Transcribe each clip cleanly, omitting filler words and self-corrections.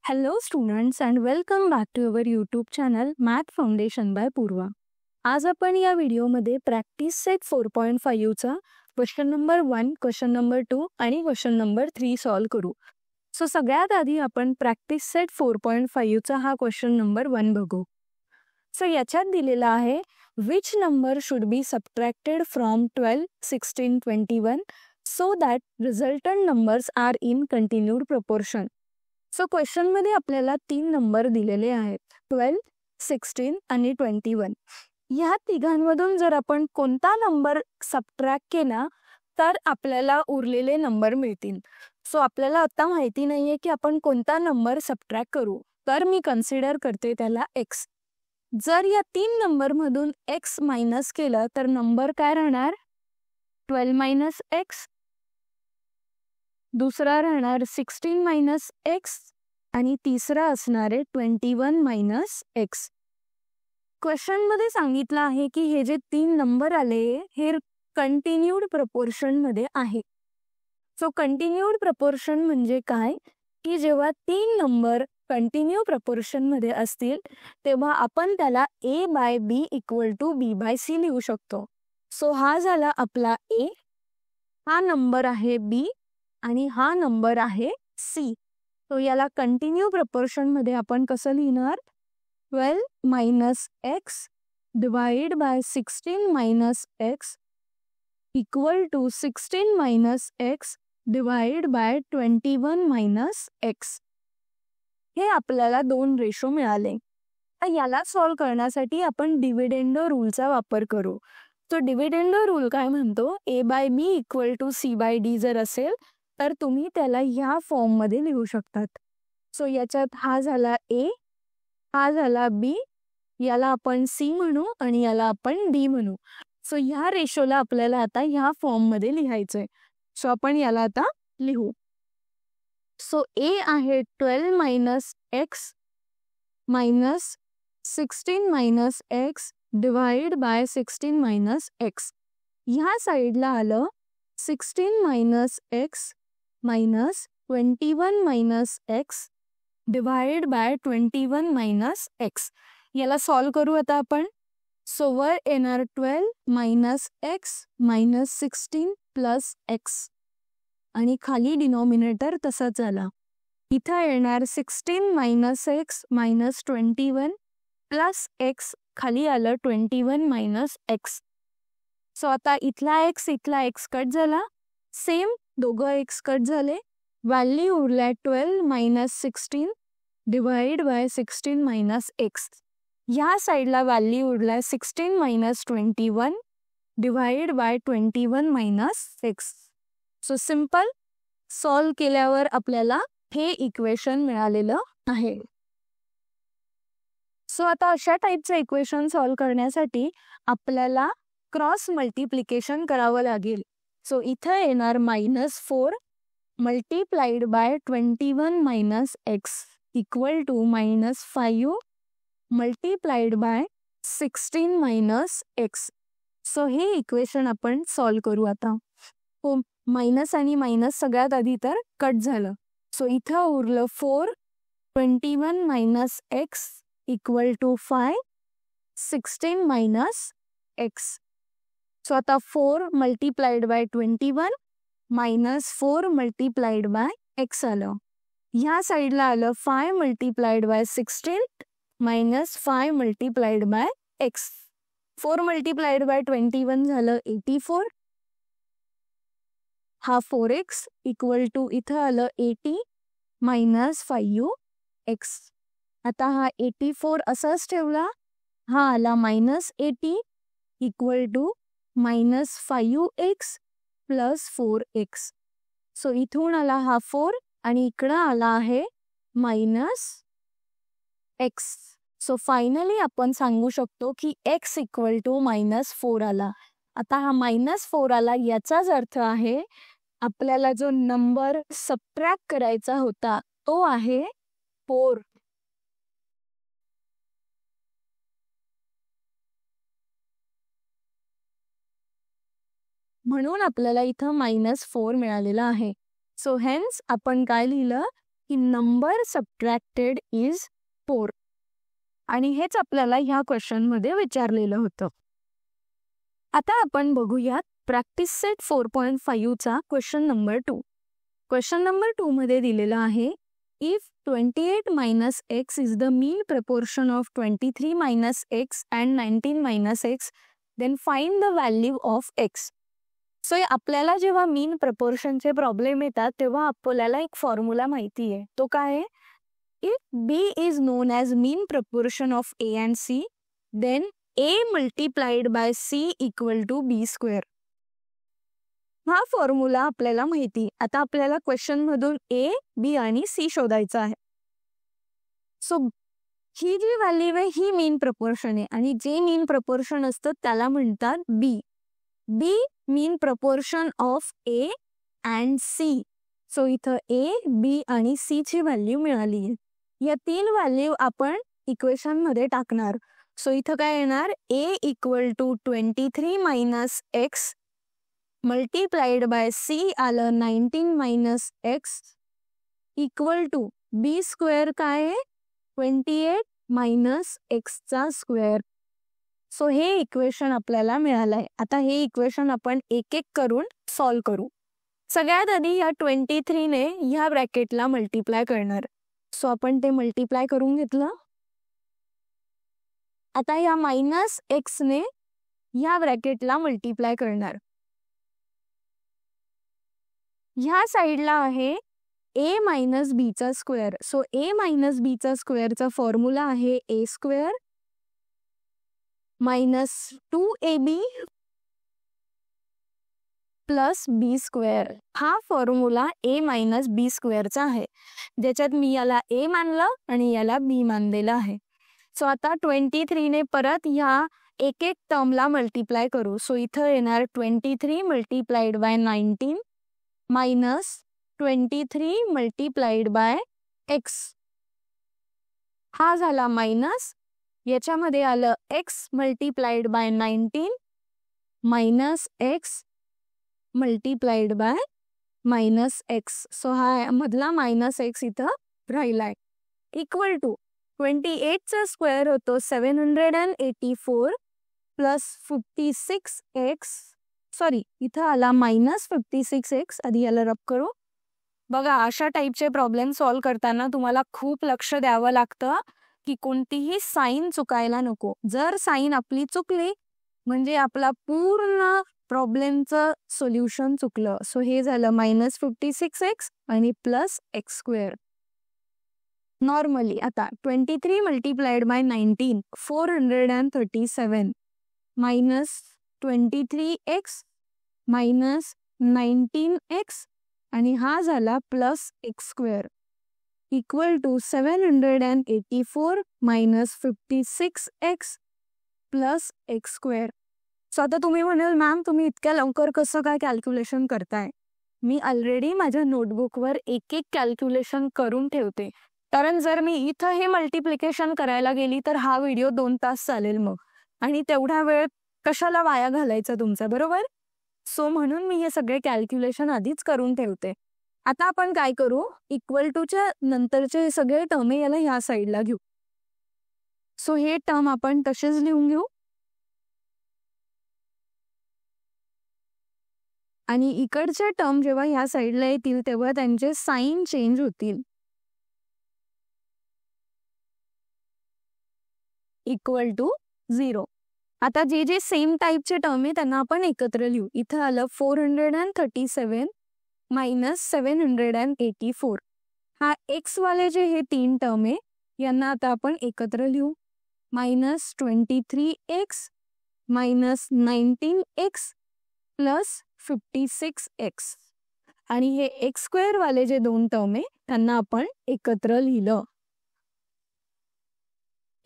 Hello students and welcome back to our YouTube channel Math Foundation by Purva. आज आपण या व्हिडिओमध्ये practice set 4.5 चा क्वेश्चन नंबर 1, क्वेश्चन नंबर 2 आणि question number 3 solve करू. So सगळ्यात आधी आपण प्रॅक्टिस सेट 4.5 चा हा क्वेश्चन नंबर 1 बघू. सो याच्यात दिलेला आहे which number should be subtracted from 12, 16, 21 so that resultant numbers are in continued proportion. So question मध्ये आपल्याला 3 नंबर दिलेले आहेत 12, 16 आणि 21. या तिघांमधून जर आपण कोणता नंबर सबट्रॅक्ट केला तर आपल्याला उरलेले नंबर मिळतील. सो आपल्याला आता माहिती नाहीये की आपण कोणता नंबर सबट्रॅक्ट करू, तर मी कन्सिडर करते त्याला x. जर या 3 नंबर मधून x मायनस केलं तर नंबर काय राहणार 12 मायनस x, दुसरा राहणार 16 मायनस x आणि तिसरा असणार आहे 21 मायनस x. क्वेश्चन मध्ये सांगितलं आहे की हे जे 3 नंबर आले हे कंटिन्यूड प्रपोर्शन मध्ये आहे. सो कंटिन्यूड प्रपोर्शन म्हणजे काय की जेव्हा 3 नंबर कंटिन्यू प्रपोर्शन मध्ये असतील तेव्हा आपण त्याला a by b equal to b by c लिहू शकतो. सो हा झाला आपला a, हा नंबर आहे b आणि हा नंबर आहे c. तो याला कंटिन्यू प्रपोर्शन मध्ये आपण कसं लिहिणार 12 minus x divide by 16 minus x equal to 16 minus x divide by 21 minus x. हे आपल्याला 2 रेशो मिळाले. तर याला सॉल्व करण्यासाठी आपण डिव्हिडेंडो रूलचा वापर करू. तो डिव्हिडेंडो रूल काय म्हणतो a by b equal to c by d जर असेल तर तुम्ही त्याला ह्या फॉर्म मध्ये लिहू शकतात. सो याच्यात हा झाला a, हा झाला b, याला आपण c म्हणू आणि याला आपण d म्हणू. सो ह्या रेशोला आपल्याला आता ह्या फॉर्म मध्ये लिहायचंय. सो आपण याला आता लिहू. सो a आहे 12 minus x minus 16 minus x divide by 16 minus x. ह्या साईडला आलं 16 minus x minus 21 minus x divide by 21 minus x. याला सॉल्व करू आता आपण. सो वर येणार 12 minus x minus 16 plus x आणि खाली डिनॉमिनेटर तसाच झाला. इथं येणार 16 minus x minus 21 plus x, खाली आलं 21 मायनस x. सो आता इथला x कट झाला, सेम दोघं x कट झाले, व्हॅल्यू उरल्या 12 minus 16 divide by 16 minus x. ह्या साईडला व्हॅल्यू उरल्या 16 minus 21 divide by 21 minus x. So simple solve केल्यावर आपल्याला हे इक्वेशन मिळालेलं आहे. सो आता अशा टाईपचं इक्वेशन सॉल्व करण्यासाठी आपल्याला क्रॉस मल्टिप्लिकेशन करावं लागेल. सो इथं येणार -4 multiplied by 21 minus x equal to -5 multiplied by 16 minus x. So हे इक्वेशन आपण सॉल्व करू आता. हो, मायनस आणि मायनस सगळ्यात आधी तर कट झालं. सो इथं उरलं 4 21 minus x equal to 5 16 minus x. So आता 4 multiplied by 21 minus 4 multiplied by x आलं. ह्या साईडला आलं 5 multiplied by 16 minus 5 multiplied by x. 4 multiplied by 21 झालं 84. हा 4x इक्वल टू इथं आलं 80 मायनस 5x. आता हा 84 असाच ठेवला, हा आला -80 equal to minus 5x plus 4x. So इथून आला हा 4 आणि इकडं आला आहे मायनस x. सो फायनली आपण सांगू शकतो की x इक्वल टू -4 आला. आता हा -4 आला याचाच अर्थ आहे आपल्याला जो नंबर सबट्रॅक्ट करायचा होता तो आहे 4. म्हणून आपल्याला इथं -4 मिळालेला आहे. सो हेन्स आपण काय लिहिलं की नंबर सबट्रॅक्टेड इज 4 आणि हेच आपल्याला ह्या क्वेश्चन मध्ये विचारलेलं होतं. आता आपण बघूयात प्रॅक्टिस सेट 4.5 चा क्वेश्चन नंबर 2. क्वेश्चन नंबर 2 मध्ये दिलेलं आहे if 28 minus x is the mean proportion of 23 minus x and 19 minus x, then find the value of x. So आपल्याला जेव्हा मीन प्रपोर्शनचे प्रॉब्लेम येतात तेव्हा आपल्याला एक फॉर्म्युला माहिती आहे. तो काय आहे? If B is known as mean proportion of A and C, then A multiplied by C equal to B square. हा फॉर्म्युला आपल्याला माहिती. आता आपल्याला क्वेश्चन मधून ए, बी आणि सी शोधायचा आहे. सो ही जी व्हॅल्यू आहे ही मीन प्रपोर्शन आहे आणि जे मीन प्रपोर्शन असतं त्याला म्हणतात B. B mean proportion of A and C. So इथं ए, बी आणि सी ची व्हॅल्यू मिळाली आहे. या 3 व्हॅल्यू आपण इक्वेशन मध्ये टाकणार. सो इथं काय येणार? A equal to 23 minus X multiplied by C आलं 19 minus X equal to B square काय आहे? 28 मायनस एक्सचा स्क्वेअर. सो हे इक्वेशन आपल्याला मिळालंय. आता हे इक्वेशन आपण एक एक करून सॉल्व करू. सगळ्यात आधी या 23 ने ह्या ब्रॅकेटला मल्टिप्लाय करणार. सो आपण ते मल्टिप्लाय करून घेतलं. आता या मायनस एक्स ने ह्या ब्रॅकेटला मल्टिप्लाय करणार. ह्या साईडला आहे ए मायनस बी चा स्क्वेअर. सो ए मायनस बी चा स्क्वेअरचा फॉर्म्युला आहे ए स्क्वेअर मायनस 2ab प्लस बी स्क्वेअर. हा फॉर्म्युला ए मायनस बी स्क्वेअरचा आहे, ज्याच्यात मी याला ए मानलं आणि याला बी मानलेलं आहे. सो आता 23 ने परत ह्या एक एक टर्मला मल्टिप्लाय करू. सो इथं येणार 23 multiplied by 19 minus 23 multiplied by x. हा झाला मायनस. याच्यामध्ये आलं x multiplied bye 19 minus X multiplied bye minus x. So हा मधला मायनस एक्स इथं राहिलाय इक्वल टू 28 चा स्क्वेअर होतो 784 प्लस 56x. सॉरी, इथं आला मायनस 56x. आधी याला रब करू. बघा, अशा टाईपचे प्रॉब्लेम सॉल्व करताना तुम्हाला खूप लक्ष द्यावं लागतं की कोणतीही साईन चुकायला नको. जर साईन आपली चुकली म्हणजे आपला पूर्ण प्रॉब्लेमचं सोल्युशन चुकलं. सो हे झालं मायनस 56x आणि प्लस एक्स स्क्वेअर. नॉर्मली आता 23 multiplied by 19 437 minus 23x minus 19x आणि हा झाला plus X square equal to 784 minus 56x plus X square. So आता तुम्ही म्हणाल मॅम तुम्ही इतक्या लवकर कसं काय कॅल्क्युलेशन करताय? मी ऑलरेडी माझ्या नोटबुकवर एक एक कॅल्क्युलेशन करून ठेवते, कारण जर मी इथं हे मल्टिप्लिकेशन करायला गेली तर हा व्हिडिओ 2 तास चालेल मग, आणि तेवढा वेळ कशाला वाया घालायचा तुमचा, बरोबर? सो म्हणून मी हे सगळे कॅल्क्युलेशन आधीच करून ठेवते. आता आपण काय करू, इक्वल टूच्या नंतरचे सगळे टर्म याला ह्या साईडला घेऊ. सो हे टर्म आपण तसेच लिहून घेऊ आणि इकडचे टर्म जेव्हा ह्या साईडला येतील तेव्हा त्यांचे साइन चेंज होतील. Equal to 0. आता जे जे सेम टाईपचे टर्म आहे त्यांना आपण एकत्र लिहू. इथं आलं 437 मायनस 784. हा एक्स वाले जे हे 3 टर्म आहे यांना आता आपण एकत्र लिहू. Minus 23x minus 19x plus 56x आणि हे एक्स स्क्वेअर वाले जे 2 टर्म आहे त्यांना आपण एकत्र लिहिलं.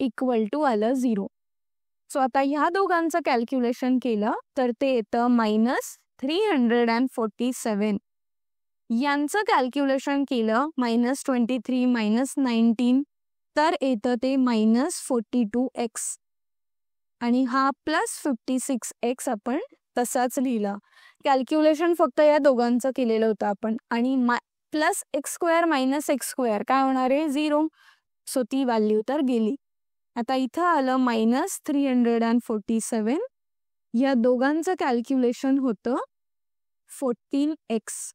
इक्वल टू आलं 0. सो आता ह्या दोघांचं कॅल्क्युलेशन केलं तर ते येतं मायनस 347. यांचं कॅल्क्युलेशन केलं मायनस 23 मायनस 19 तर येतं ते मायनस 42x आणि हा प्लस 56x आपण तसाच लिहिला. कॅल्क्युलेशन फक्त या दोघांचं केलेलं होतं आपण आणि plus X square minus x square काय होणार आहे 0. सो ती व्हॅल्यू तर गेली. आता इथं आलं मायनस 347. या दोघांचं कॅल्क्युलेशन होतं 14x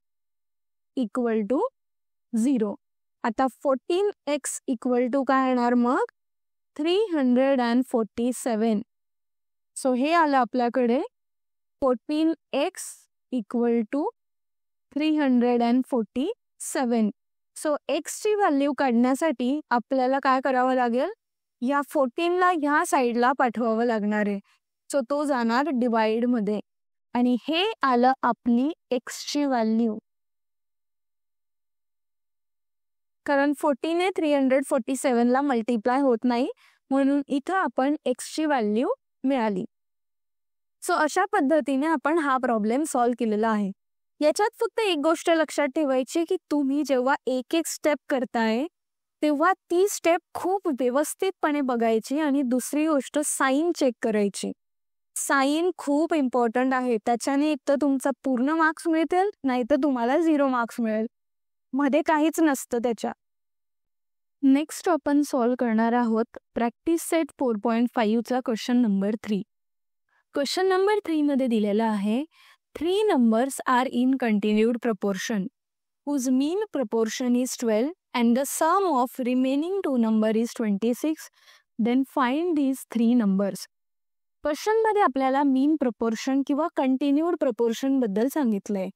इक्वल टू 0. आता 14x इक्वल टू काय येणार मग 347. सो हे आलं आपल्याकडे 14x equal to 347. So x ची व्हॅल्यू काढण्यासाठी आपल्याला काय करावं लागेल, या 14ला ह्या साईडला पाठवावं लागणार आहे. सो तो जाणार डिवाइड मध्ये आणि हे आलं आपली x ची व्हॅल्यू. कारण 14 ने 347ला मल्टिप्लाय होत नाही म्हणून इथं आपण x ची व्हॅल्यू मिळाली. सो अशा पद्धतीने आपण हा प्रॉब्लेम सॉल्व्ह केलेला आहे. याच्यात फक्त एक गोष्ट लक्षात ठेवायची की तुम्ही जेव्हा एक एक स्टेप करताय तेव्हा ती स्टेप खूप व्यवस्थितपणे बघायची आणि दुसरी गोष्ट साइन चेक करायची. साइन खूप इम्पॉर्टंट आहे. त्याच्याने एक तर तुमचा पूर्ण मार्क्स मिळतील नाही तर तुम्हाला 0 मार्क्स मिळेल. मध्ये काहीच नसतं त्याच्या. नेक्स्ट आपण सॉल्व्ह करणार आहोत प्रॅक्टिस सेट 4.5चा क्वेश्चन नंबर 3. क्वेश्चन नंबर 3 मध्ये दिलेला आहे 3 numbers are in continued proportion whose mean proportion is 12 and the sum of remaining 2 number is 26. Then find these 3 numbers. Question मध्ये आपल्याला मीन प्रपोर्शन किंवा कंटिन्यूड प्रपोर्शन बद्दल सांगितलंय.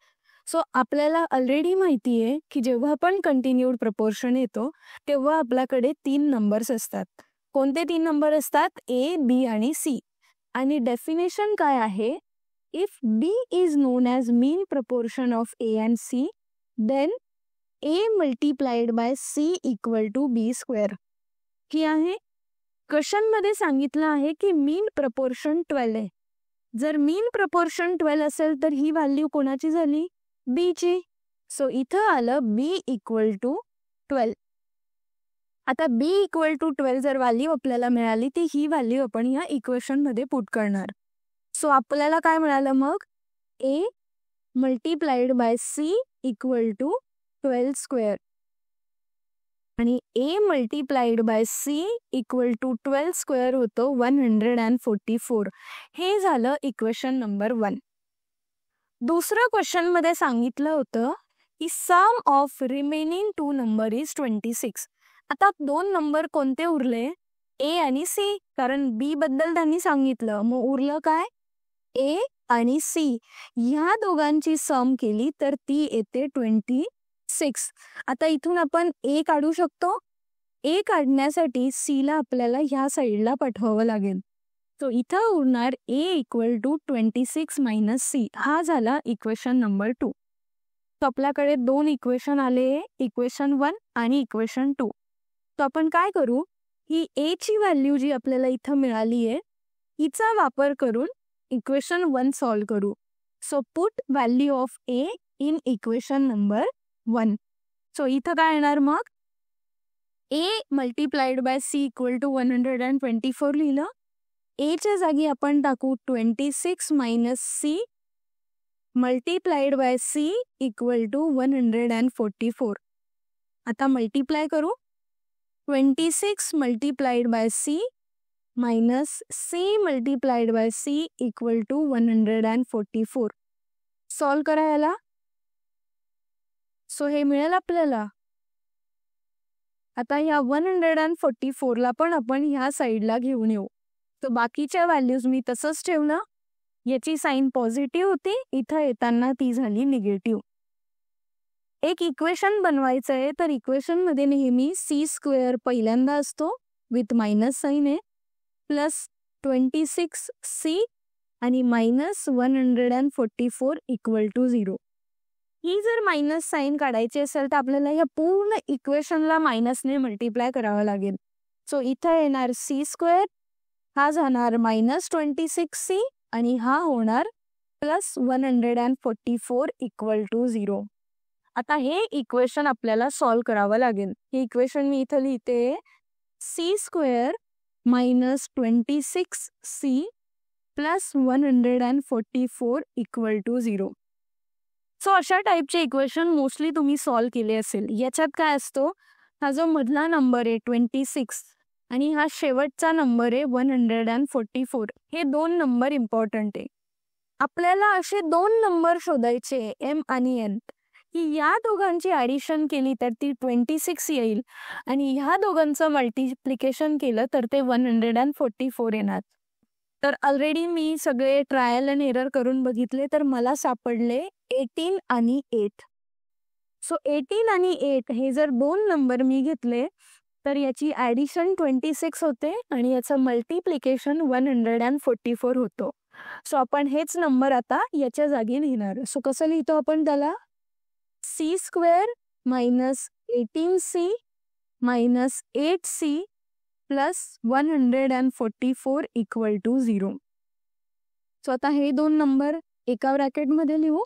सो आपल्याला ऑलरेडी माहिती आहे की जेव्हा आपण कंटिन्यूड प्रपोर्शन येतो तेव्हा आपल्याकडे 3 नंबर्स असतात. कोणते 3 नंबर असतात? A, B आणि C. आणि डेफिनेशन काय आहे? If B is known as mean proportion of A and C, then A multiplied by C equal to B square. ही आहे. क्वेश्चन मध्ये सांगितलं आहे की मीन प्रपोर्शन 12 आहे. जर मीन प्रपोर्शन 12 असेल तर ही व्हॅल्यू कोणाची झाली? B ची. सो इथं आलं B इक्वल टू 12. आता B इक्वल टू 12 जर व्हॅल्यू आपल्याला मिळाली ती ही व्हॅल्यू आपण या इक्वेशन मध्ये पुट करणार. सो आपल्याला काय मिळालं मग? A multiplied by C equal to 12 square आणि A multiplied by C equal to 12 square होतो 144. हे झालं इक्वेशन नंबर 1. दुसरं क्वेश्चन मध्ये सांगितलं होतं की सम ऑफ रिमेनिंग 2 नंबर इज 26. आता 2 नंबर कोणते उरले? A आणि C. कारण B बद्दल त्यांनी सांगितलं, मग उरलं काय? A आणि C. ह्या दोघांची सम केली तर ती येते 26. आता इथून आपण A काढू शकतो. A काढण्यासाठी C ला आपल्याला ह्या साईडला पाठवावं लागेल. तो इथं उरणार A equal to 26 minus C. हा झाला इक्वेशन नंबर 2. तो आपल्याकडे 2 इक्वेशन आले, इक्वेशन 1 आणि इक्वेशन 2. तो आपण काय करू, ही A ची व्हॅल्यू जी आपल्याला इथं मिळाली आहे हिचा वापर करून इक्वेशन 1 सॉल्व करू. So put value of A in equation number 1. So इथं काय येणार मग? A multiplied by C equal to 124 लिहिलं. A च्या जागी आपण टाकू 26 minus C multiplied by C equal to 144. आता मल्टिप्लाय करू. 26 multiplied by C minus C multiplied by C equal to 144. Solve करा याला. सो हे मिळेल आपल्याला. आता ह्या 144ला पण आपण ह्या साईडला घेऊन येऊ. तर बाकीच्या व्हॅल्यूज मी तसंच ठेवलं. याची साईन पॉझिटिव्ह होती, इथं येताना ती झाली निगेटिव्ह. एक इक्वेशन बनवायचं आहे तर इक्वेशन मध्ये नेहमी C स्क्वेअर पहिल्यांदा असतो विथ मायनस साईन आहे, प्लस 26C आणि मायनस 144 इक्वल टू 0. ही जर मायनस साईन काढायची असेल तर आपल्याला या पूर्ण इक्वेशनला मायनसने मल्टिप्लाय करावं लागेल. सो इथं येणार C स्क्वेअर, हा जाणार मायनस 26C आणि हा होणार प्लस 144 इक्वल टू 0. आता हे इक्वेशन आपल्याला सॉल्व करावं लागेल. हे इक्वेशन मी इथं लिहिते C square minus 26C plus 144 equal to 0. So अशा टाईपचे इक्वेशन मोस्टली तुम्ही सॉल्व्ह केले असेल. याच्यात काय असतो, हा जो मधला नंबर आहे 26 आणि हा शेवटचा नंबर आहे 144, हे 2 नंबर इम्पॉर्टंट आहे. आपल्याला असे 2 नंबर शोधायचे एम आणि एन, की या दोघांची ॲडिशन केली तर ती 26 येईल आणि ह्या दोघांचं मल्टिप्लिकेशन केलं तर ते 144 येणार. तर ऑलरेडी मी सगळे ट्रायल अँड एरर करून बघितले, तर मला सापडले 18 आणि 8. सो 18 आणि 8 हे जर 2 नंबर मी घेतले तर याची ॲडिशन 26 होते आणि याचं मल्टिप्लिकेशन 144 होतो. सो आपण हेच नंबर आता याच्या जागी लिहिणार. सो कसं लिहितो आपण त्याला, c² minus 18c minus 8c plus 144 equal to 0. So आता हे 2 नंबर एका ब्रॅकेटमध्ये लिहू,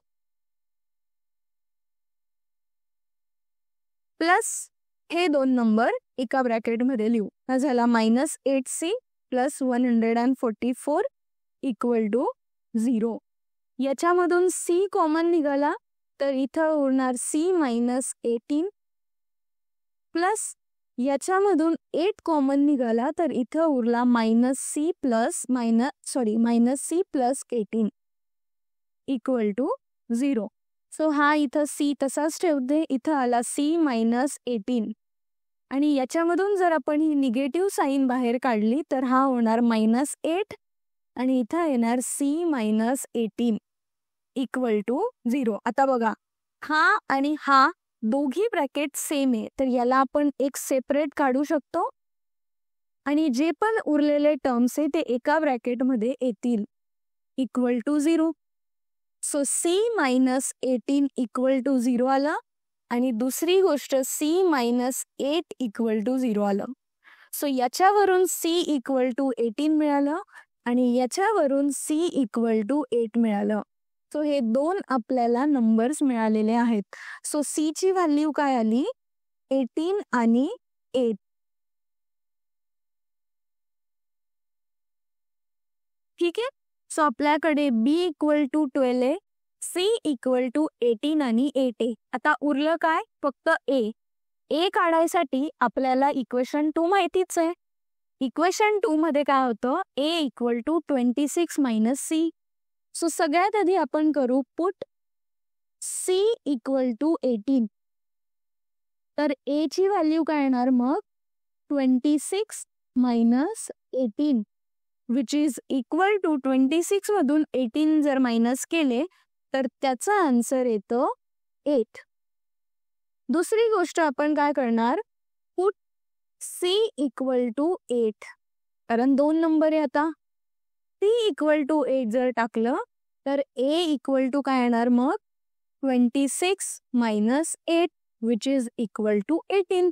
प्लस हे 2 नंबर एका ब्रॅकेटमध्ये लिहू. हा झाला minus 8c plus 144 equal to 0. याच्यामधून c कॉमन निघाला तर इथं उरणार c मायनस 18 प्लस याच्यामधून 8 कॉमन निघाला तर इथं उरला minus c plus 18 equal to 0. So हा इथं c तसाच ठेवते, इथं आला c मायनस 18 आणि याच्यामधून जर आपण ही निगेटिव्ह साईन बाहेर काढली तर हा होणार मायनस 8 आणि इथं येणार c मायनस 18 इक्वल टू 0. आता बघा, हा आणि हा दोघी ब्रॅकेट सेम आहे, तर याला आपण एक सेपरेट काढू शकतो आणि जे पण उरलेले टर्म्स आहे ते एका ब्रॅकेटमध्ये येतील equal to 0. So c minus 18 equal to 0 आलं आणि दुसरी गोष्ट c मायनस 8 इक्वल टू 0 आलं. सो याच्यावरून c इक्वल टू 18 मिळालं आणि याच्यावरून c इक्वल टू 8 मिळालं. सो हे 2 आपल्याला नंबर्स मिळालेले आहेत. सो c ची व्हॅल्यू काय आली, 18 आणि 8. ठीक आहे. सो आपल्याकडे b इक्वल टू 12 आहे, c इक्वल टू 18 आणि 8 आहे. आता उरलं काय, फक्त a काढायसाठी आपल्याला इक्वेशन 2 माहितीच आहे. इक्वेशन 2 मध्ये काय होतं, a equal to 26 minus c. So सगळ्यात आधी आपण करू पुट c इक्वल टू 18. तर a ची व्हॅल्यू काय येणार मग, 26 minus 18 which is equal to 26 मधून 18 जर मायनस केले तर त्याचा आन्सर येतो 8. दुसरी गोष्ट आपण काय करणार, पुट c इक्वल टू 8, कारण 2 नंबर आहे. आता c इक्वल टू 8 जर टाकलं तर a इक्वल टू काय येणार मग, 26 minus 8 which is equal to 18.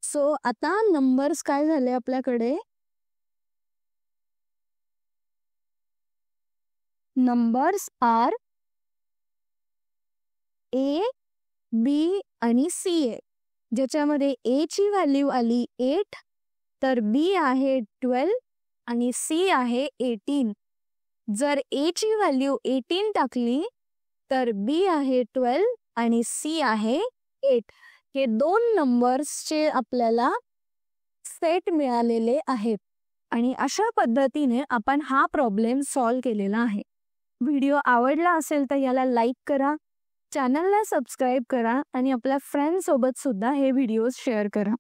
So आता नंबर्स काय झाले आपल्याकडे, नंबर्स आर a, b आणि c आहे, ज्याच्यामध्ये a ची व्हॅल्यू आली 8 तर b आहे 12 आणि c आहे 18. जर a ची व्हॅल्यू 18 टाकली तर b आहे 12 आणि c आहे 8. हे 2 नंबर्सचे आपल्याला सेट मिळालेले आहेत आणि अशा पद्धतीने आपण हा प्रॉब्लेम सॉल्व्ह केलेला आहे. व्हिडिओ आवडला असेल तर याला लाईक करा, चॅनलला सबस्क्राईब करा आणि आपल्या फ्रेंड्स सोबत सुद्धा हे व्हिडिओज शेअर करा.